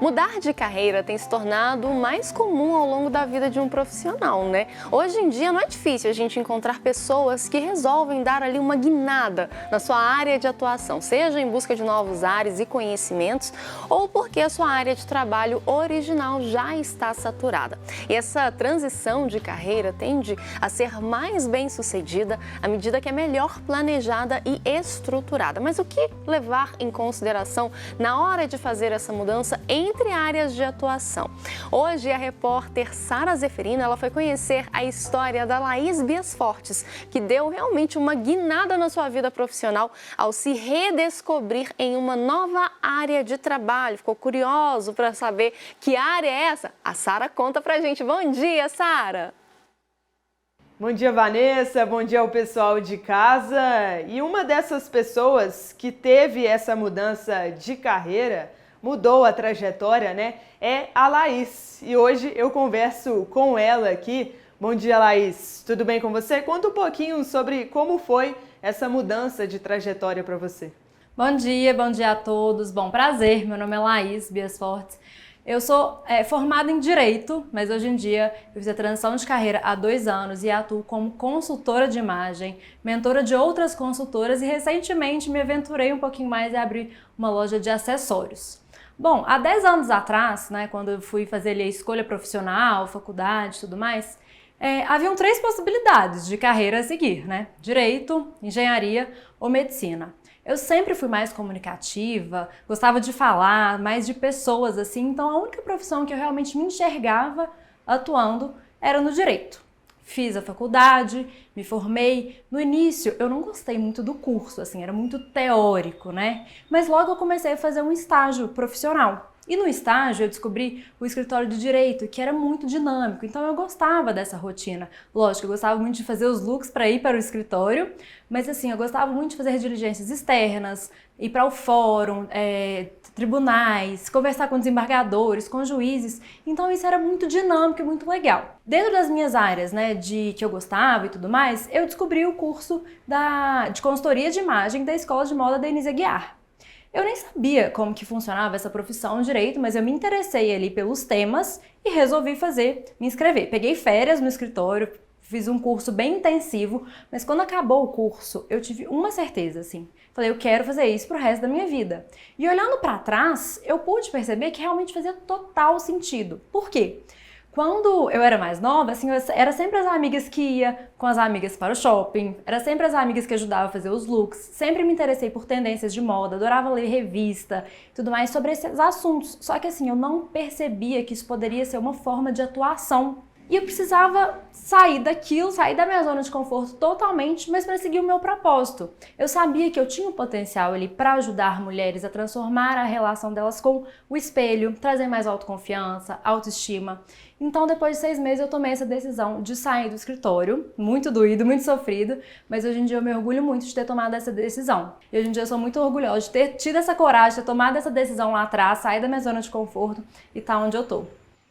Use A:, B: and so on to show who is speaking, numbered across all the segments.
A: Mudar de carreira tem se tornado mais comum ao longo da vida de um profissional, né? Hoje em dia não é difícil a gente encontrar pessoas que resolvem dar ali uma guinada na sua área de atuação, seja em busca de novos ares e conhecimentos ou porque a sua área de trabalho original já está saturada. E essa transição de carreira tende a ser mais bem-sucedida à medida que é melhor planejada e estruturada. Mas o que levar em consideração na hora de fazer essa mudança entre áreas de atuação? Hoje, a repórter Sara Zeferino, ela foi conhecer a história da Laís Bias Fortes, que deu realmente uma guinada na sua vida profissional ao se redescobrir em uma nova área de trabalho. Ficou curioso para saber que área é essa? A Sara conta pra gente. Bom dia, Sara!
B: Bom dia, Vanessa. Bom dia ao pessoal de casa. E uma dessas pessoas que teve essa mudança de carreira, mudou a trajetória, né? É a Laís. E hoje eu converso com ela aqui. Bom dia, Laís. Tudo bem com você? Conta um pouquinho sobre como foi essa mudança de trajetória para você.
C: Bom dia a todos. Bom, prazer. Meu nome é Laís Bias Fortes. Eu sou formada em Direito, mas hoje em dia eu fiz a transição de carreira há 2 anos e atuo como consultora de imagem, mentora de outras consultoras e recentemente me aventurei um pouquinho mais e abri uma loja de acessórios. Bom, há 10 anos atrás, né, quando eu fui fazer ali a escolha profissional, faculdade e tudo mais, haviam 3 possibilidades de carreira a seguir, né? Direito, engenharia ou medicina. Eu sempre fui mais comunicativa, gostava de falar, mais de pessoas assim, então a única profissão que eu realmente me enxergava atuando era no direito. Fiz a faculdade, me formei. No início eu não gostei muito do curso, assim, era muito teórico, né? Mas logo eu comecei a fazer um estágio profissional. E no estágio eu descobri o escritório de direito, que era muito dinâmico, então eu gostava dessa rotina. Lógico, eu gostava muito de fazer os looks para ir para o escritório, mas assim, eu gostava muito de fazer diligências externas, ir para o fórum, tribunais, conversar com desembargadores, com juízes, então isso era muito dinâmico e muito legal. Dentro das minhas áreas, né, que eu gostava e tudo mais, eu descobri o curso de consultoria de imagem da Escola de Moda Denise Aguiar. Eu nem sabia como que funcionava essa profissão direito, mas eu me interessei ali pelos temas e resolvi me inscrever. Peguei férias no escritório, fiz um curso bem intensivo, mas quando acabou o curso, eu tive uma certeza, assim. Falei, eu quero fazer isso pro resto da minha vida. E olhando para trás, eu pude perceber que realmente fazia total sentido. Por quê? Quando eu era mais nova, assim, era sempre as amigas que ia com as amigas para o shopping, era sempre as amigas que ajudavam a fazer os looks, sempre me interessei por tendências de moda, adorava ler revista e tudo mais sobre esses assuntos. Só que assim, eu não percebia que isso poderia ser uma forma de atuação. E eu precisava sair daquilo, sair da minha zona de conforto totalmente, mas para seguir o meu propósito. Eu sabia que eu tinha um potencial ali para ajudar mulheres a transformar a relação delas com o espelho, trazer mais autoconfiança, autoestima. Então, depois de 6 meses, eu tomei essa decisão de sair do escritório, muito doído, muito sofrido, mas hoje em dia eu me orgulho muito de ter tomado essa decisão. E hoje em dia eu sou muito orgulhosa de ter tido essa coragem, de ter tomado essa decisão lá atrás, sair da minha zona de conforto e estar onde eu tô.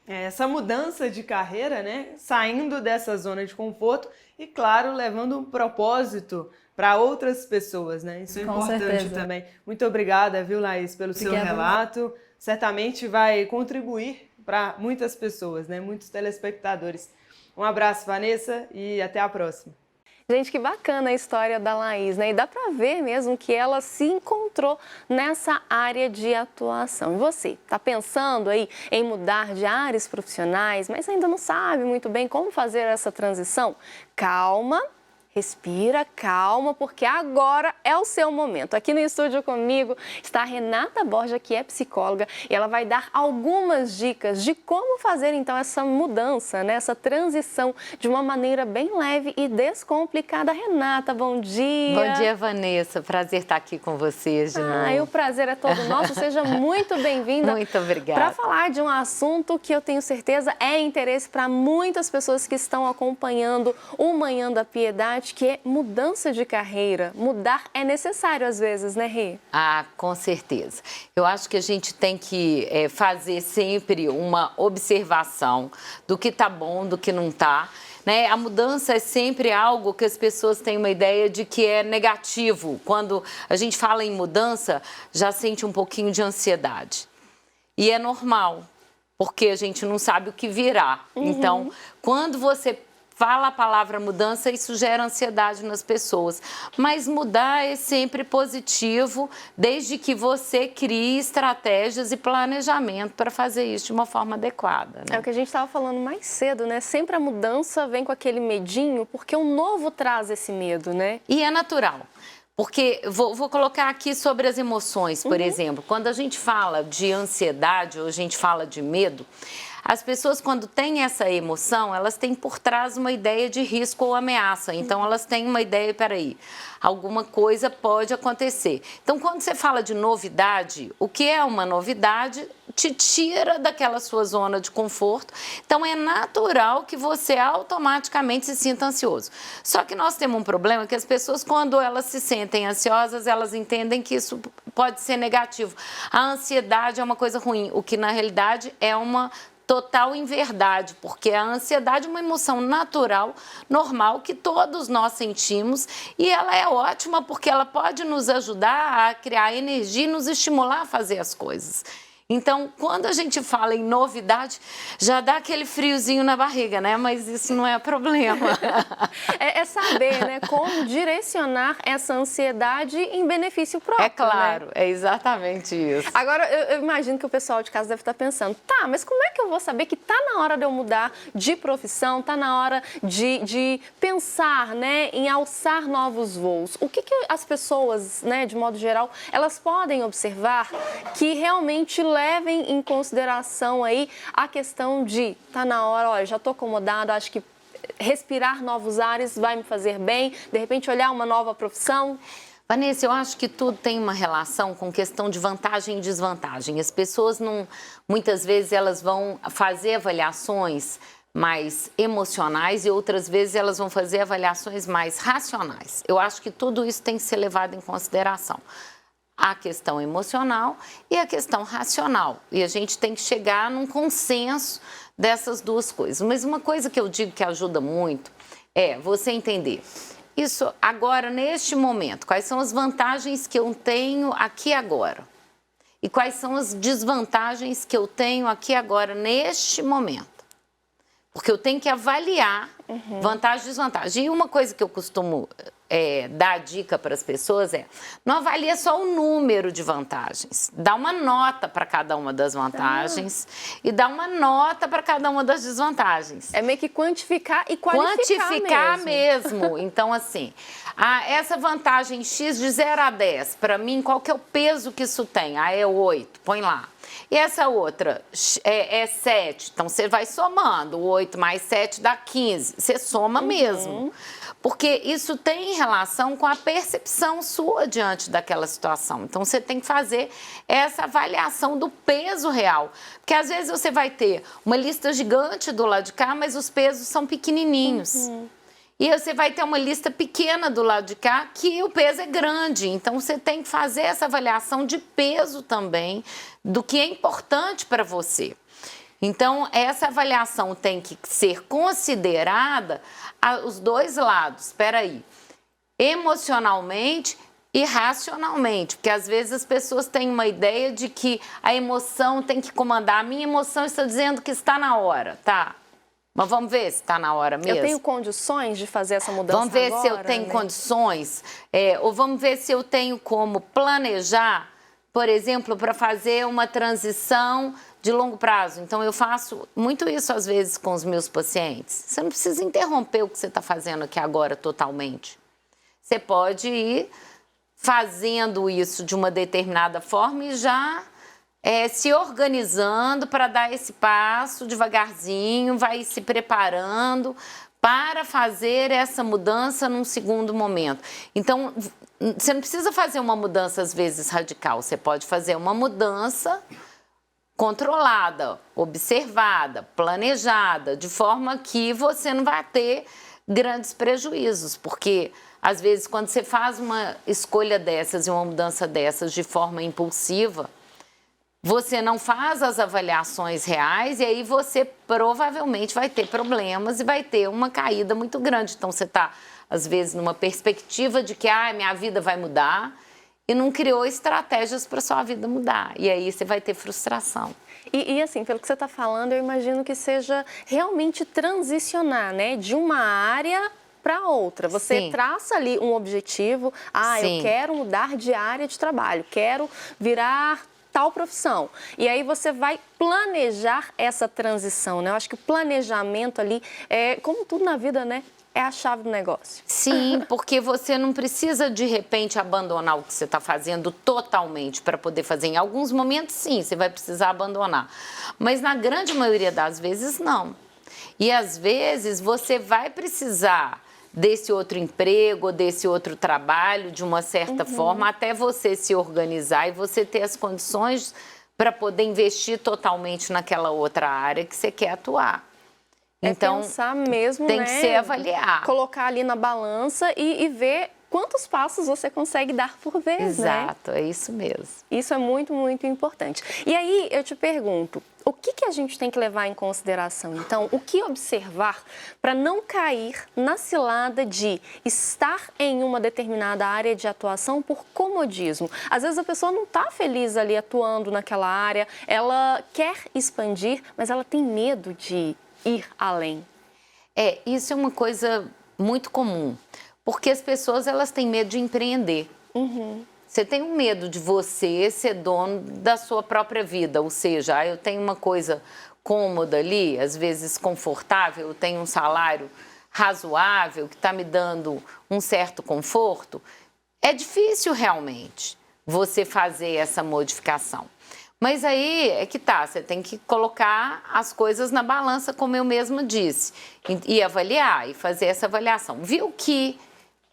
B: Essa mudança de carreira, né? Saindo dessa zona de conforto e, claro, levando um propósito para outras pessoas, né? Isso é importante também. Muito obrigada, viu, Laís, pelo seu relato. Certamente vai contribuir para muitas pessoas, né? Muitos telespectadores. Um abraço, Vanessa, e até a próxima.
A: Gente, que bacana a história da Laís, né? E dá para ver mesmo que ela se encontrou nessa área de atuação. E você, tá pensando aí em mudar de áreas profissionais, mas ainda não sabe muito bem como fazer essa transição? Calma. Respira, calma, porque agora é o seu momento. Aqui no estúdio comigo está a Renata Borja, que é psicóloga, e ela vai dar algumas dicas de como fazer então essa mudança, né? Essa transição de uma maneira bem leve e descomplicada. Renata, bom dia.
D: Bom dia, Vanessa. Prazer estar aqui com vocês de novo.
A: O prazer é todo nosso. Seja muito bem-vinda.
D: Muito obrigada.
A: Para falar de um assunto que eu tenho certeza é interesse para muitas pessoas que estão acompanhando o Manhã da Piedade, que é mudança de carreira. Mudar é necessário às vezes, né, Rê?
D: Ah, com certeza. Eu acho que a gente tem que fazer sempre uma observação do que tá bom, do que não tá. Né? A mudança é sempre algo que as pessoas têm uma ideia de que é negativo. Quando a gente fala em mudança, já sente um pouquinho de ansiedade. E é normal, porque a gente não sabe o que virá. Então, quando você fala a palavra mudança, isso gera ansiedade nas pessoas. Mas mudar é sempre positivo, desde que você crie estratégias e planejamento para fazer isso de uma forma adequada, né?
A: É o que a gente estava falando mais cedo, né? Sempre a mudança vem com aquele medinho, porque o novo traz esse medo, né?
D: E é natural. Porque, vou colocar aqui sobre as emoções, por exemplo. Quando a gente fala de ansiedade ou a gente fala de medo, as pessoas, quando têm essa emoção, elas têm por trás uma ideia de risco ou ameaça. Então, elas têm uma ideia, peraí, alguma coisa pode acontecer. Então, quando você fala de novidade, o que é uma novidade te tira daquela sua zona de conforto. Então, é natural que você automaticamente se sinta ansioso. Só que nós temos um problema que as pessoas, quando elas se sentem ansiosas, elas entendem que isso pode ser negativo. A ansiedade é uma coisa ruim, o que, na realidade, é uma total inverdade, porque a ansiedade é uma emoção natural, normal, que todos nós sentimos, e ela é ótima porque ela pode nos ajudar a criar energia e nos estimular a fazer as coisas. Então, quando a gente fala em novidade, já dá aquele friozinho na barriga, né? Mas isso não é problema.
A: É saber, né, como direcionar essa ansiedade em benefício próprio.
D: É claro,
A: né?
D: é exatamente isso.
A: Agora, eu imagino que o pessoal de casa deve estar pensando, tá, mas como é que eu vou saber que tá na hora de eu mudar de profissão, tá na hora de pensar, né, em alçar novos voos? O que as pessoas, né, de modo geral, elas podem observar que realmente levem em consideração aí a questão de, tá na hora, olha, já tô acomodado, acho que respirar novos ares vai me fazer bem, de repente olhar uma nova profissão?
D: Vanessa, eu acho que tudo tem uma relação com questão de vantagem e desvantagem. As pessoas não, muitas vezes elas vão fazer avaliações mais emocionais e outras vezes elas vão fazer avaliações mais racionais. Eu acho que tudo isso tem que ser levado em consideração. A questão emocional e a questão racional. E a gente tem que chegar num consenso dessas duas coisas. Mas uma coisa que eu digo que ajuda muito é você entender isso agora, neste momento. Quais são as vantagens que eu tenho aqui agora? E quais são as desvantagens que eu tenho aqui agora, neste momento? Porque eu tenho que avaliar vantagem e desvantagem. E uma coisa que eu costumo dar dica para as pessoas não avalia só o número de vantagens. Dá uma nota para cada uma das vantagens e dá uma nota para cada uma das desvantagens.
A: É meio que quantificar e qualificar
D: mesmo. Então, assim, essa vantagem X de 0 a 10, para mim, qual que é o peso que isso tem? É 8, põe lá. E essa outra é 7, então você vai somando, 8 mais 7 dá 15, você soma mesmo. Porque isso tem relação com a percepção sua diante daquela situação. Então, você tem que fazer essa avaliação do peso real. Porque, às vezes, você vai ter uma lista gigante do lado de cá, mas os pesos são pequenininhos. E você vai ter uma lista pequena do lado de cá, que o peso é grande. Então, você tem que fazer essa avaliação de peso também, do que é importante para você. Então, essa avaliação tem que ser considerada os dois lados. Espera aí, emocionalmente e racionalmente, porque às vezes as pessoas têm uma ideia de que a emoção tem que comandar. A minha emoção está dizendo que está na hora, tá? Mas vamos ver se está na hora mesmo.
A: Eu tenho condições de fazer essa mudança
D: agora? Vamos ver se eu tenho condições, ou vamos ver se eu tenho como planejar, por exemplo, para fazer uma transição de longo prazo. Então, eu faço muito isso, às vezes, com os meus pacientes. Você não precisa interromper o que você está fazendo aqui agora totalmente. Você pode ir fazendo isso de uma determinada forma e já se organizando para dar esse passo devagarzinho, vai se preparando para fazer essa mudança num segundo momento. Então, você não precisa fazer uma mudança, às vezes, radical. Você pode fazer uma mudança controlada, observada, planejada, de forma que você não vai ter grandes prejuízos, porque às vezes quando você faz uma escolha dessas e uma mudança dessas de forma impulsiva, você não faz as avaliações reais e aí você provavelmente vai ter problemas e vai ter uma caída muito grande. Então você está, às vezes, numa perspectiva de que minha vida vai mudar, e não criou estratégias para sua vida mudar. E aí você vai ter frustração.
A: E assim, pelo que você está falando, eu imagino que seja realmente transicionar, né, de uma área para outra. Você
D: Sim.
A: traça ali um objetivo,
D: Sim.
A: eu quero mudar de área de trabalho, quero virar tal profissão. E aí você vai planejar essa transição, né? Eu acho que o planejamento ali, como tudo na vida, né, é a chave do negócio.
D: Sim, porque você não precisa, de repente, abandonar o que você está fazendo totalmente para poder fazer. Em alguns momentos, sim, você vai precisar abandonar. Mas na grande maioria das vezes, não. E às vezes você vai precisar desse outro emprego, desse outro trabalho, de uma certa forma, até você se organizar e você ter as condições para poder investir totalmente naquela outra área que você quer atuar. Então,
A: pensar mesmo,
D: tem
A: né,
D: que ser avaliar.
A: Colocar ali na balança e ver quantos passos você consegue dar por vez, né?
D: Exato, é isso mesmo.
A: Isso é muito, muito importante. E aí eu te pergunto, o que a gente tem que levar em consideração, então? O que observar para não cair na cilada de estar em uma determinada área de atuação por comodismo? Às vezes a pessoa não está feliz ali atuando naquela área, ela quer expandir, mas ela tem medo de ir além.
D: Isso é uma coisa muito comum, porque as pessoas elas têm medo de empreender. Você tem um medo de você ser dono da sua própria vida, ou seja, eu tenho uma coisa cômoda ali, às vezes confortável, eu tenho um salário razoável que está me dando um certo conforto. É difícil realmente você fazer essa modificação. Mas aí é que tá, você tem que colocar as coisas na balança, como eu mesma disse, e avaliar, e fazer essa avaliação. Viu que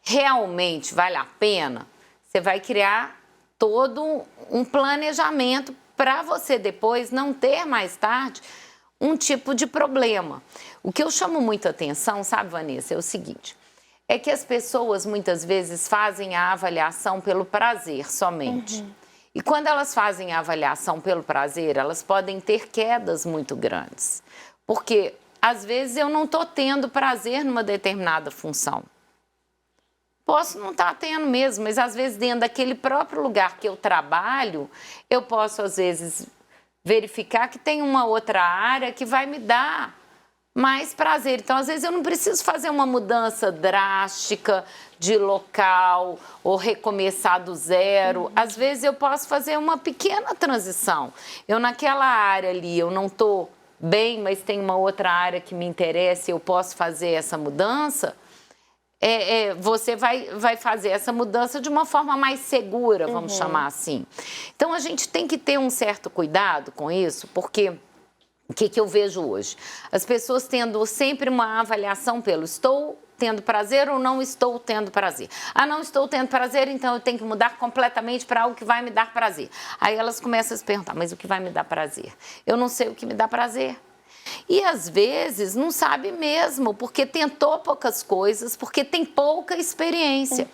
D: realmente vale a pena? Você vai criar todo um planejamento para você depois não ter mais tarde um tipo de problema. O que eu chamo muita atenção, sabe, Vanessa, é o seguinte, é que as pessoas muitas vezes fazem a avaliação pelo prazer somente. E quando elas fazem a avaliação pelo prazer, elas podem ter quedas muito grandes. Porque, às vezes, eu não estou tendo prazer numa determinada função. Posso não estar tendo mesmo, mas, às vezes, dentro daquele próprio lugar que eu trabalho, eu posso, às vezes, verificar que tem uma outra área que vai me dar mais prazer. Então, às vezes, eu não preciso fazer uma mudança drástica de local ou recomeçar do zero. Às vezes, eu posso fazer uma pequena transição. Eu, naquela área ali, eu não estou bem, mas tem uma outra área que me interessa e eu posso fazer essa mudança. Você vai fazer essa mudança de uma forma mais segura, vamos chamar assim. Então, a gente tem que ter um certo cuidado com isso, porque o que eu vejo hoje? As pessoas tendo sempre uma avaliação pelo estou tendo prazer ou não estou tendo prazer. Não estou tendo prazer, então eu tenho que mudar completamente para algo que vai me dar prazer. Aí elas começam a se perguntar, mas o que vai me dar prazer? Eu não sei o que me dá prazer. E às vezes não sabe mesmo, porque tentou poucas coisas, porque tem pouca experiência.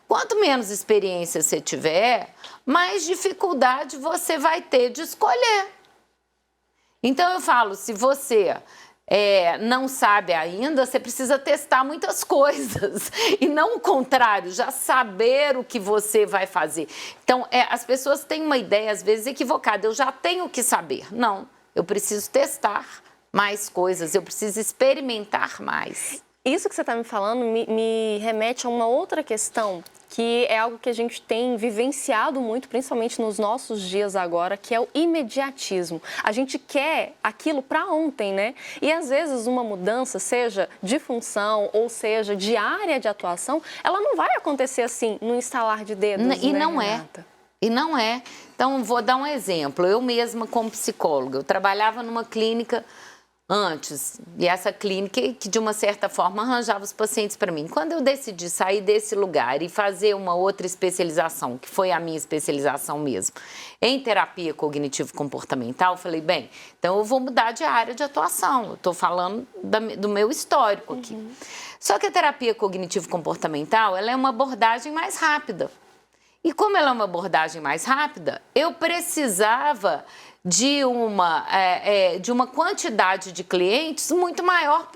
D: Quanto menos experiência você tiver, mais dificuldade você vai ter de escolher. Então eu falo, se você não sabe ainda, você precisa testar muitas coisas. E não o contrário, já saber o que você vai fazer. Então, as pessoas têm uma ideia, às vezes, equivocada. Eu já tenho que saber. Não, eu preciso testar mais coisas, eu preciso experimentar mais.
A: Isso que você está me falando me remete a uma outra questão, que é algo que a gente tem vivenciado muito, principalmente nos nossos dias agora, que é o imediatismo. A gente quer aquilo para ontem, né? E às vezes uma mudança, seja de função ou seja de área de atuação, ela não vai acontecer assim, no instalar de dedos,
D: E
A: né,
D: não
A: Renata?
D: E não é. Então, vou dar um exemplo. Eu mesma, como psicóloga, eu trabalhava numa clínica antes, e essa clínica que de uma certa forma arranjava os pacientes para mim. Quando eu decidi sair desse lugar e fazer uma outra especialização, que foi a minha especialização mesmo, em terapia cognitivo-comportamental, eu falei, bem, então eu vou mudar de área de atuação, eu estou falando do meu histórico aqui. Só que a terapia cognitivo-comportamental, ela é uma abordagem mais rápida. E como ela é uma abordagem mais rápida, eu precisava de uma quantidade de clientes muito maior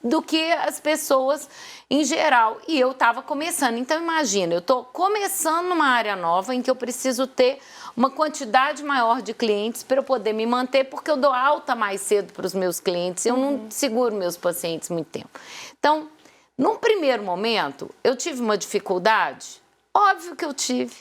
D: do que as pessoas em geral. E eu estava começando. Então, imagina, eu estou começando numa área nova em que eu preciso ter uma quantidade maior de clientes para eu poder me manter, porque eu dou alta mais cedo para os meus clientes, eu não seguro meus pacientes muito tempo. Então, num primeiro momento, eu tive uma dificuldade? Óbvio que eu tive.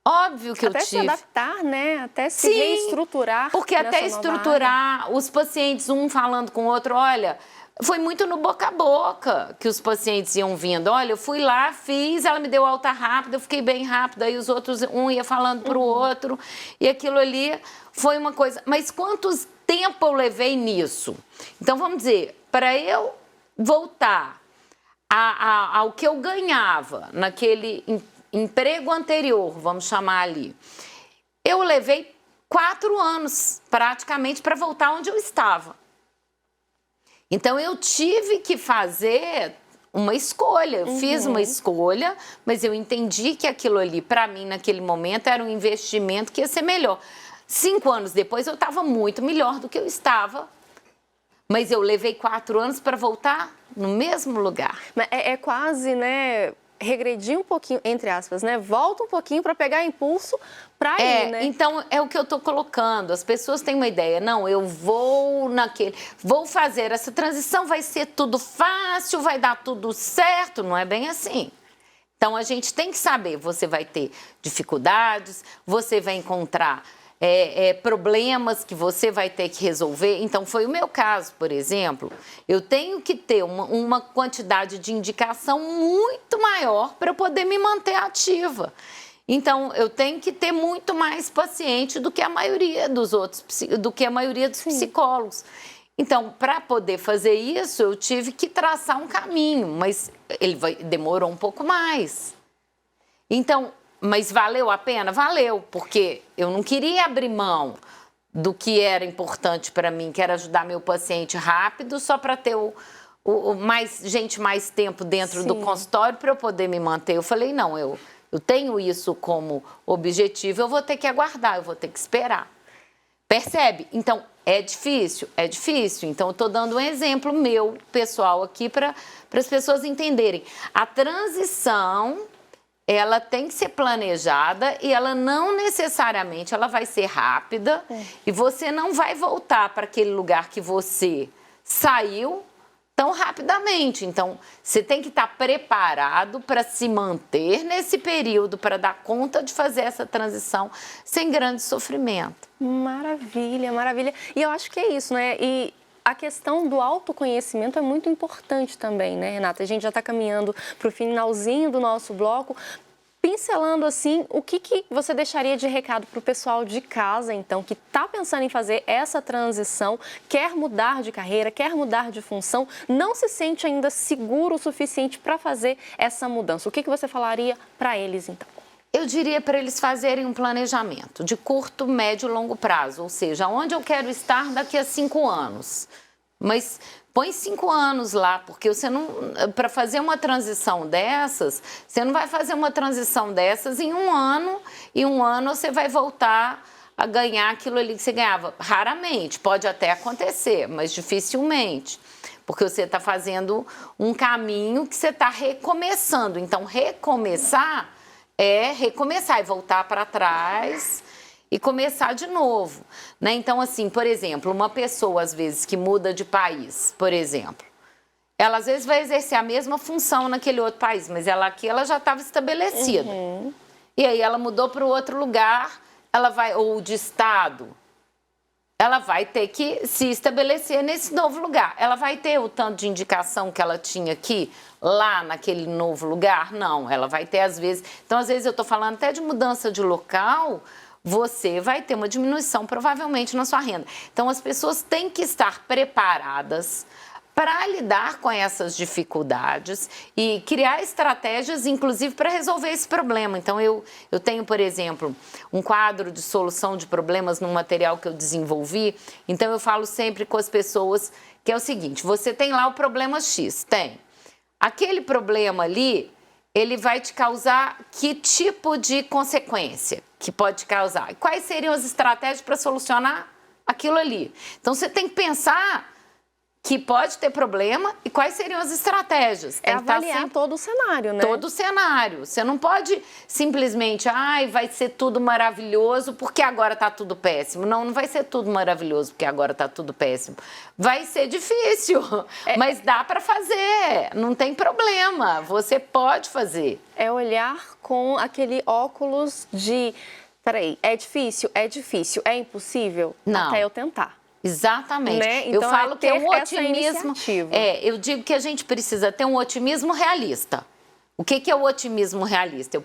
D: Óbvio que
A: até
D: eu tive.
A: Até se adaptar, né? Até se reestruturar.
D: Porque até estruturar, os pacientes, um falando com o outro, olha, foi muito no boca a boca que os pacientes iam vindo. Olha, eu fui lá, fiz, ela me deu alta rápida, eu fiquei bem rápida, aí os outros, um ia falando para o outro, e aquilo ali foi uma coisa. Mas quanto tempo eu levei nisso? Então, vamos dizer, para eu voltar ao que eu ganhava naquele emprego anterior, vamos chamar ali, eu levei 4 anos praticamente para voltar onde eu estava. Então eu tive que fazer uma escolha, eu fiz uma escolha, mas eu entendi que aquilo ali para mim naquele momento era um investimento que ia ser melhor. 5 anos depois eu estava muito melhor do que eu estava, mas eu levei 4 anos para voltar no mesmo lugar.
A: É quase, né, regredir um pouquinho, entre aspas, né? Volta um pouquinho para pegar impulso para ir, né?
D: Então, é o que eu estou colocando. As pessoas têm uma ideia. Não, eu vou vou fazer essa transição, vai ser tudo fácil, vai dar tudo certo. Não é bem assim. Então, a gente tem que saber, você vai ter dificuldades, você vai encontrar problemas que você vai ter que resolver. Então, foi o meu caso, por exemplo. Eu tenho que ter uma quantidade de indicação muito maior para eu poder me manter ativa. Então, eu tenho que ter muito mais paciente do que a maioria dos outros, do que a maioria dos psicólogos. Então, para poder fazer isso, eu tive que traçar um caminho, mas demorou um pouco mais. Então, mas valeu a pena? Valeu, porque eu não queria abrir mão do que era importante para mim, que era ajudar meu paciente rápido, só para ter mais tempo dentro do consultório para eu poder me manter. Eu falei, não, eu tenho isso como objetivo, eu vou ter que aguardar, eu vou ter que esperar. Percebe? Então, é difícil? É difícil. Então, eu estou dando um exemplo meu, pessoal, aqui para as pessoas entenderem. A transição, ela tem que ser planejada e ela não necessariamente ela vai ser rápida e você não vai voltar para aquele lugar que você saiu tão rapidamente. Então, você tem que estar preparado para se manter nesse período, para dar conta de fazer essa transição sem grande sofrimento.
A: Maravilha, maravilha. E eu acho que é isso, né? E a questão do autoconhecimento é muito importante também, né, Renata? A gente já está caminhando para o finalzinho do nosso bloco. Pincelando assim, o que você deixaria de recado para o pessoal de casa, então, que está pensando em fazer essa transição, quer mudar de carreira, quer mudar de função, não se sente ainda seguro o suficiente para fazer essa mudança? O que você falaria para eles, então?
D: Eu diria para eles fazerem um planejamento de curto, médio e longo prazo, ou seja, onde eu quero estar daqui a 5 anos. Mas põe 5 anos lá, porque você não, para fazer uma transição dessas, você não vai fazer uma transição dessas em 1 ano, e 1 ano você vai voltar a ganhar aquilo ali que você ganhava. Raramente, pode até acontecer, mas dificilmente, porque você está fazendo um caminho que você está recomeçando. Então, recomeçar é recomeçar e voltar para trás e começar de novo, né? Então, assim, por exemplo, uma pessoa, às vezes, que muda de país, por exemplo, ela, às vezes, vai exercer a mesma função naquele outro país, mas aqui ela já estava estabelecida. E aí ela mudou para o outro lugar, ou de estado, ela vai ter que se estabelecer nesse novo lugar. Ela vai ter o tanto de indicação que ela tinha aqui, lá naquele novo lugar? Não, ela vai ter, às vezes... Então, às vezes, eu estou falando até de mudança de local, você vai ter uma diminuição, provavelmente, na sua renda. Então, as pessoas têm que estar preparadas para lidar com essas dificuldades e criar estratégias, inclusive, para resolver esse problema. Então, eu tenho, por exemplo, um quadro de solução de problemas num material que eu desenvolvi. Então, eu falo sempre com as pessoas que é o seguinte, você tem lá o problema X, tem. Aquele problema ali, ele vai te causar que tipo de consequência que pode te causar? E quais seriam as estratégias para solucionar aquilo ali? Então, você tem que pensar que pode ter problema e quais seriam as estratégias.
A: É avaliar todo o cenário, né?
D: Todo o cenário. Você não pode simplesmente, vai ser tudo maravilhoso porque agora tá tudo péssimo. Não, não vai ser tudo maravilhoso porque agora tá tudo péssimo. Vai ser difícil, mas dá para fazer, não tem problema, você pode fazer.
A: É olhar com aquele óculos de, peraí, é difícil, é impossível?
D: Não.
A: Até eu tentar.
D: Exatamente.
A: Né? Então,
D: eu falo que é um
A: essa
D: otimismo.
A: iniciativa.
D: Eu digo que a gente precisa ter um otimismo realista. O que é o otimismo realista? Eu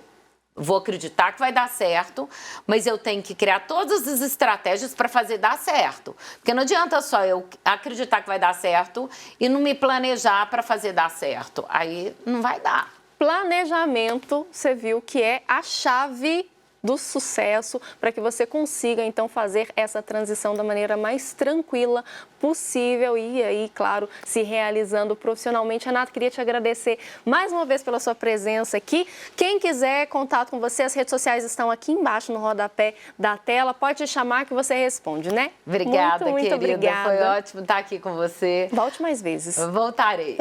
D: vou acreditar que vai dar certo, mas eu tenho que criar todas as estratégias para fazer dar certo. Porque não adianta só eu acreditar que vai dar certo e não me planejar para fazer dar certo. Aí não vai dar.
A: Planejamento, você viu que é a chave do sucesso para que você consiga, então, fazer essa transição da maneira mais tranquila possível e aí, claro, se realizando profissionalmente. Renato, queria te agradecer mais uma vez pela sua presença aqui. Quem quiser contato com você, as redes sociais estão aqui embaixo no rodapé da tela. Pode te chamar que você responde, né?
D: Obrigada,
A: muito
D: querida.
A: obrigada.
D: Foi ótimo estar aqui com você.
A: Volte mais vezes.
D: Voltarei.